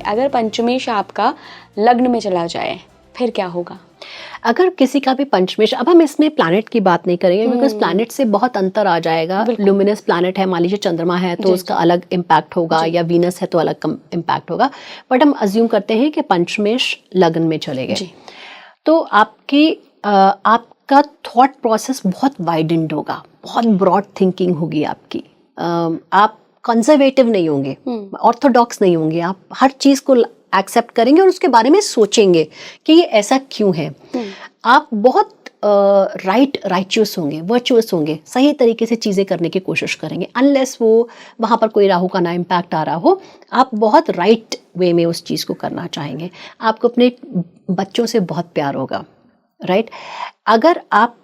अगर पंचमेश आपका लग्न में चला जाए फिर क्या होगा? अगर किसी का भी पंचमेश, अब हम इसमें प्लैनेट की बात नहीं करेंगे बिकॉज प्लैनेट से बहुत अंतर आ जाएगा। लुमिनस प्लैनेट है, मान लीजिए चंद्रमा है तो उसका अलग इम्पैक्ट होगा, या वीनस है तो अलग इम्पैक्ट होगा, बट हम अज्यूम करते हैं कि पंचमेश लग्न में चले गए तो आपका थॉट प्रोसेस बहुत वाइडेंड होगा, बहुत ब्रॉड थिंकिंग होगी आपकी। आप कंजर्वेटिव नहीं होंगे, ऑर्थोडॉक्स नहीं होंगे, आप हर चीज़ को एक्सेप्ट करेंगे और उसके बारे में सोचेंगे कि ये ऐसा क्यों है। आप बहुत राइचियस होंगे, वर्चुअस होंगे, सही तरीके से चीज़ें करने की कोशिश करेंगे, अनलेस वो वहाँ पर कोई राहु का ना इम्पैक्ट आ रहा हो। आप बहुत राइट वे में उस चीज़ को करना चाहेंगे। आपको अपने बच्चों से बहुत प्यार होगा, राइट। अगर आप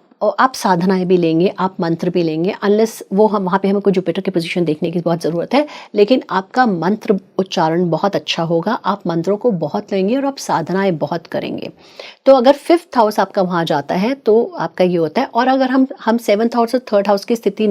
साधनाएं भी लेंगे, आप मंत्र भी लेंगे, अनलेस वो हम वहाँ पे हमको जुपिटर की पोजीशन देखने की बहुत ज़रूरत है, लेकिन आपका मंत्र उच्चारण बहुत अच्छा होगा, आप मंत्रों को बहुत लेंगे और आप साधनाएं बहुत करेंगे। तो अगर 5th हाउस आपका वहाँ जाता है तो आपका ये होता है। और अगर हम 7th हाउस और 3rd हाउस की स्थिति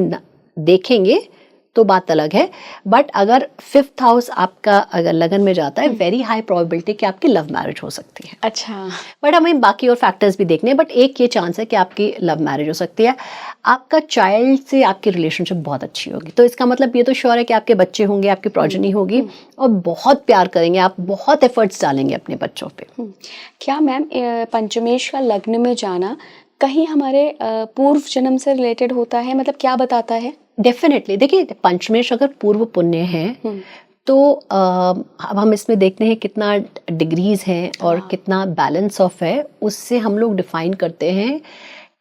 देखेंगे तो बात अलग है, बट अगर 5th हाउस आपका अगर लगन में जाता है, वेरी हाई प्रोबेबिलिटी कि आपकी लव मैरिज हो सकती है। अच्छा, बट हमें बाकी और फैक्टर्स भी देखने हैं, बट एक ये चांस है कि आपकी लव मैरिज हो सकती है। आपका चाइल्ड से आपकी रिलेशनशिप बहुत अच्छी होगी, तो इसका मतलब ये तो श्योर है कि आपके बच्चे होंगे, आपकी प्रोजेनी होगी और बहुत प्यार करेंगे, आप बहुत एफर्ट्स डालेंगे अपने बच्चों पे। क्या मैम पंचमेश का लग्न में जाना कहीं हमारे पूर्व जन्म से रिलेटेड होता है, मतलब क्या बताता है? डेफिनेटली, देखिए पंचमेश अगर पूर्व पुण्य है तो अब हम इसमें देखते हैं कितना डिग्रीज हैं और कितना बैलेंस ऑफ है, उससे हम लोग डिफाइन करते हैं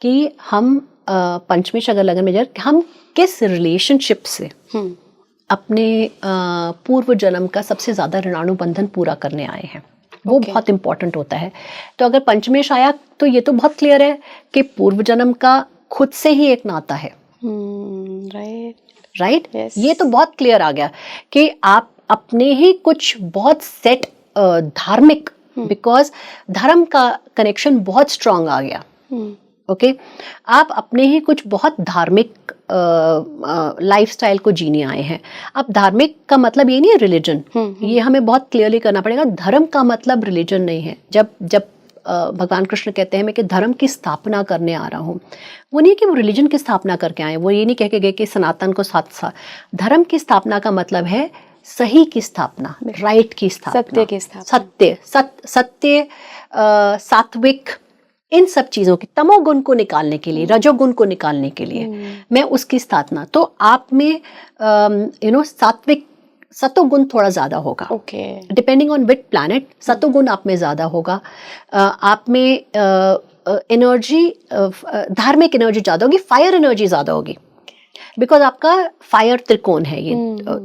कि हम पंचमेश अगर लगन में जाए, हम किस रिलेशनशिप से अपने पूर्व जन्म का सबसे ज़्यादा ऋणानुबंधन पूरा करने आए हैं, वो बहुत इंपॉर्टेंट होता है। तो अगर पंचमेश आया तो ये तो बहुत क्लियर है कि पूर्व जन्म का खुद से ही एक नाता है, राइट। ये तो बहुत क्लियर आ गया कि आप अपने ही कुछ बहुत सेट धार्मिक, बिकॉज धर्म का कनेक्शन बहुत स्ट्रांग आ गया, ओके। आप अपने ही कुछ बहुत धार्मिक लाइफस्टाइल को जीने आए हैं। अब धार्मिक का मतलब ये नहीं है रिलीजन, ये हमें बहुत क्लियरली करना पड़ेगा। धर्म का मतलब रिलीजन नहीं है। जब भगवान कृष्ण कहते हैं मैं कि धर्म की स्थापना करने आ रहा हूँ, वो नहीं कि वो रिलीजन की स्थापना करके आए, वो ये नहीं कह के गए कि सनातन को साथ। धर्म की स्थापना का मतलब है सही की स्थापना, राइट की स्थापना, सत्य की स्थापना, सत्य, सात्विक, इन सब चीजों की, तमोगुण को निकालने के लिए, रजोगुण को निकालने के लिए मैं उसकी स्थापना। तो आप में सात्विक सतोगुण थोड़ा ज्यादा होगा, डिपेंडिंग ऑन विच प्लैनेट, सतोगुण आप में ज्यादा होगा। आप में एनर्जी, धार्मिक एनर्जी ज्यादा होगी, फायर एनर्जी ज्यादा होगी, बिकॉज आपका फायर त्रिकोण है ये,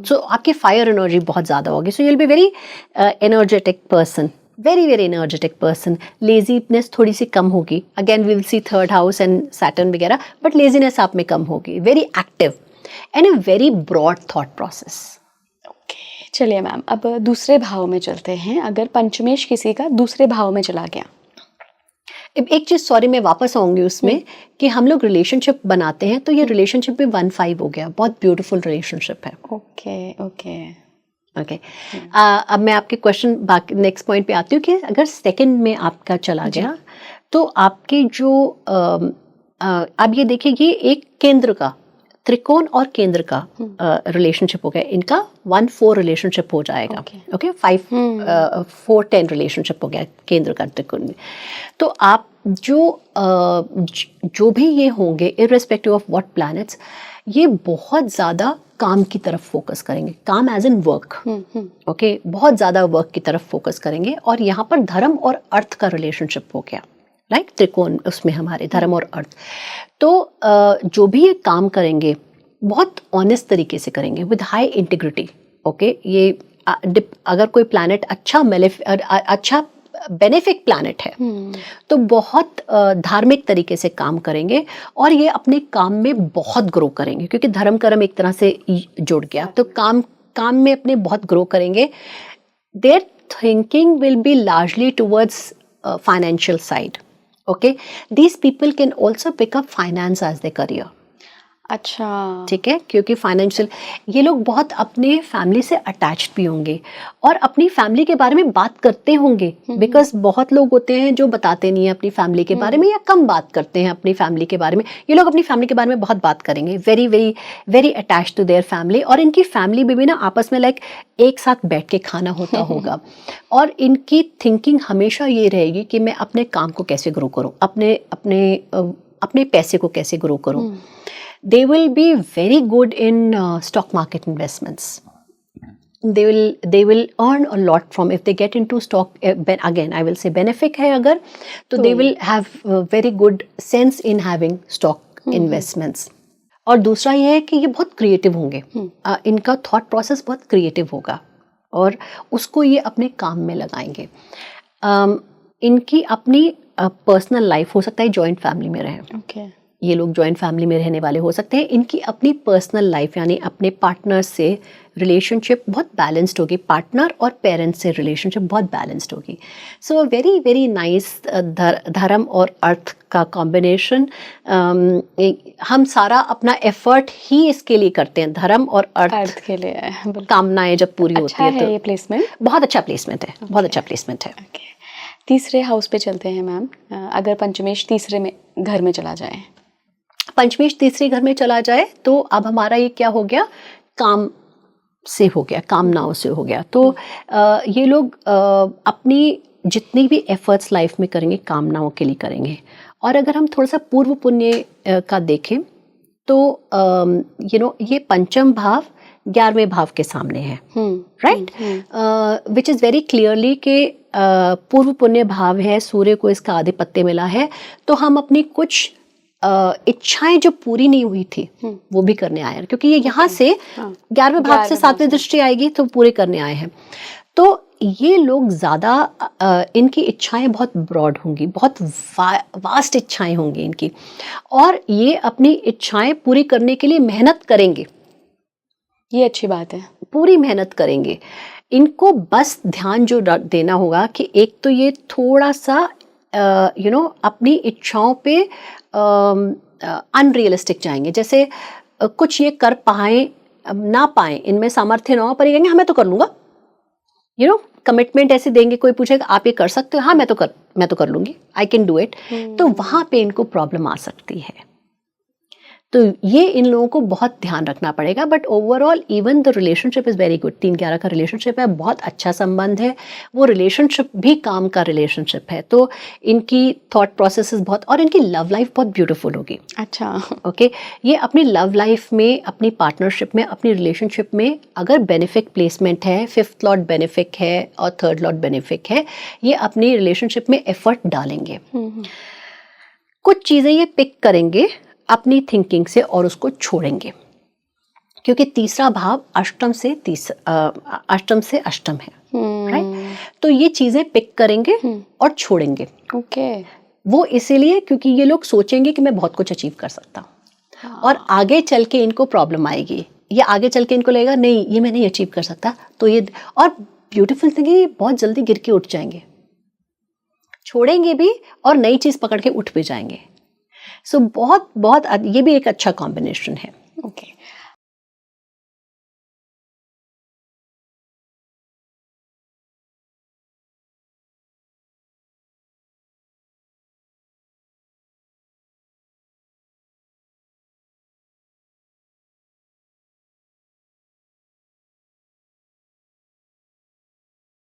सो आपकी फायर एनर्जी बहुत ज्यादा होगी। So you will be very energetic person, very very energetic person. Laziness थोड़ी सी कम होगी, again we will see 3rd house and Saturn वगैरह, बट लेजीनेस आप में कम होगी। Very active and a very broad thought process. चलिए मैम, अब दूसरे भाव में चलते हैं। अगर पंचमेश किसी का दूसरे भाव में चला गया, एक चीज, सॉरी मैं वापस आऊंगी उसमें, कि हम लोग रिलेशनशिप बनाते हैं तो ये रिलेशनशिप भी 1-5 हो गया, बहुत ब्यूटीफुल रिलेशनशिप है। ओके। अब मैं आपके क्वेश्चन बाकी नेक्स्ट पॉइंट पे आती हूँ कि अगर सेकंड में आपका चला गया तो आपके जो अब ये देखिए, ये एक केंद्र का, त्रिकोण और केंद्र का रिलेशनशिप हो गया, इनका 1-4 रिलेशनशिप हो जाएगा, ओके। 5-4-10 रिलेशनशिप हो गया केंद्र का त्रिकोण में। तो आप जो भी ये होंगे, इररिस्पेक्टिव ऑफ व्हाट प्लैनेट्स, ये बहुत ज्यादा काम की तरफ फोकस करेंगे, काम एज इन वर्क, ओके, बहुत ज्यादा वर्क की तरफ फोकस करेंगे। और यहाँ पर धर्म और अर्थ का रिलेशनशिप हो गया, राइट, त्रिकोण उसमें हमारे धर्म और अर्थ। तो जो भी ये काम करेंगे बहुत ऑनेस्ट तरीके से करेंगे, विद हाई इंटीग्रिटी, ओके। ये अगर कोई प्लैनेट अच्छा बेनिफिक प्लैनेट है तो बहुत धार्मिक तरीके से काम करेंगे और ये अपने काम में बहुत ग्रो करेंगे, क्योंकि धर्म कर्म एक तरह से जुड़ गया, तो काम में अपने बहुत ग्रो करेंगे। There thinking will be largely towards financial side, okay. These people can also pick up finance as their career. अच्छा, ठीक है, क्योंकि फाइनेंशियल ये लोग बहुत अपने फैमिली से अटैच्ड भी होंगे और अपनी फैमिली के बारे में बात करते होंगे, बिकॉज बहुत लोग होते हैं जो बताते नहीं है अपनी फैमिली के बारे में या कम बात करते हैं अपनी फैमिली के बारे में। ये लोग अपनी फैमिली के बारे में बहुत बात करेंगे, very very very attach to their family, और इनकी फैमिली में भी ना आपस में लाइक एक साथ बैठ के खाना होता होगा और इनकी थिंकिंग हमेशा ये रहेगी कि मैं अपने काम को कैसे ग्रो करूँ, अपने पैसे को कैसे ग्रो करूँ। They will be very good in stock market investments. They will earn a lot from if they get into stock. Again, I will say benefic है अगर तो they will have very good sense in having stock investments. और दूसरा ये है कि ये बहुत क्रिएटिव होंगे, इनका थॉट प्रोसेस बहुत क्रिएटिव होगा और उसको ये अपने काम में लगाएंगे। इनकी अपनी पर्सनल लाइफ हो सकता है जॉइंट फैमिली में रहे, okay. ये लोग जॉइंट फैमिली में रहने वाले हो सकते हैं। इनकी अपनी पर्सनल लाइफ यानी अपने पार्टनर से रिलेशनशिप बहुत बैलेंस्ड होगी, पार्टनर और पेरेंट्स से रिलेशनशिप बहुत बैलेंस्ड होगी। सो वेरी वेरी नाइस धर्म और अर्थ का कॉम्बिनेशन। हम सारा एफर्ट एफर्ट ही इसके लिए करते हैं, धर्म और अर्थ के लिए। कामनाएं जब पूरी होती है तो ये प्लेसमेंट बहुत अच्छा प्लेसमेंट है, बहुत अच्छा प्लेसमेंट है। तीसरे हाउस पे चलते हैं मैम। अगर पंचमेश तीसरे में घर में चला जाए, पंचमेश तीसरे घर में चला जाए तो अब हमारा ये क्या हो गया, काम से हो गया, कामनाओं से हो गया। तो ये लोग अपनी जितनी भी एफर्ट्स लाइफ में करेंगे कामनाओं के लिए करेंगे। और अगर हम थोड़ा सा पूर्व पुण्य का देखें तो ये पंचम भाव 11वें भाव के सामने है, right, which is very clearly कि पूर्व पुण्य भाव है, सूर्य को इसका आधिपत्य मिला है, तो हम अपनी कुछ इच्छाएं जो पूरी नहीं हुई थी वो भी करने आए हैं, क्योंकि ये यहाँ से 11वें भाव से 7वीं दृष्टि आएगी तो पूरे करने आए हैं। तो ये लोग ज़्यादा इनकी इच्छाएं बहुत ब्रॉड होंगी, बहुत वास्ट इच्छाएं होंगी इनकी, और ये अपनी इच्छाएं पूरी करने के लिए मेहनत करेंगे। ये अच्छी बात है, पूरी मेहनत करेंगे। इनको बस ध्यान जो देना होगा कि एक तो ये थोड़ा सा अपनी इच्छाओं पे अनरियलिस्टिक जाएंगे। जैसे कुछ ये कर पाए ना पाए, इनमें सामर्थ्य ना हो, पर ये कहेंगे हाँ मैं तो कर लूँगा, कमिटमेंट ऐसे देंगे, कोई पूछेगा आप ये कर सकते हो, हाँ मैं तो कर लूँगी, आई कैन डू इट, तो वहाँ पे इनको प्रॉब्लम आ सकती है। तो ये इन लोगों को बहुत ध्यान रखना पड़ेगा। But overall even the relationship is very good. 3-11 का रिलेशनशिप है, बहुत अच्छा संबंध है, वो रिलेशनशिप भी काम का रिलेशनशिप है। तो इनकी थॉट प्रोसेसेस बहुत, और इनकी लव लाइफ बहुत ब्यूटीफुल होगी। अच्छा, ओके, ये अपनी लव लाइफ में, अपनी पार्टनरशिप में, अपनी रिलेशनशिप में अगर बेनिफिक प्लेसमेंट है, 5th लॉर्ड बेनिफिक है और 3rd लॉर्ड बेनिफिक है, ये अपनी रिलेशनशिप में एफर्ट डालेंगे। कुछ चीज़ें ये पिक करेंगे अपनी थिंकिंग से और उसको छोड़ेंगे, क्योंकि तीसरा भाव अष्टम से अष्टम है, राइट। तो ये चीजें पिक करेंगे और छोड़ेंगे। ओके, वो इसीलिए क्योंकि ये लोग सोचेंगे कि मैं बहुत कुछ अचीव कर सकता हूँ, और आगे चल के इनको प्रॉब्लम आएगी, या आगे चल के इनको लगेगा नहीं ये मैं नहीं अचीव कर सकता, तो ये, और ब्यूटीफुल थिंग है, बहुत जल्दी गिर के उठ जाएंगे, छोड़ेंगे भी और नई चीज पकड़ के उठ भी जाएंगे। सो बहुत ये भी एक अच्छा कॉम्बिनेशन है। ओके।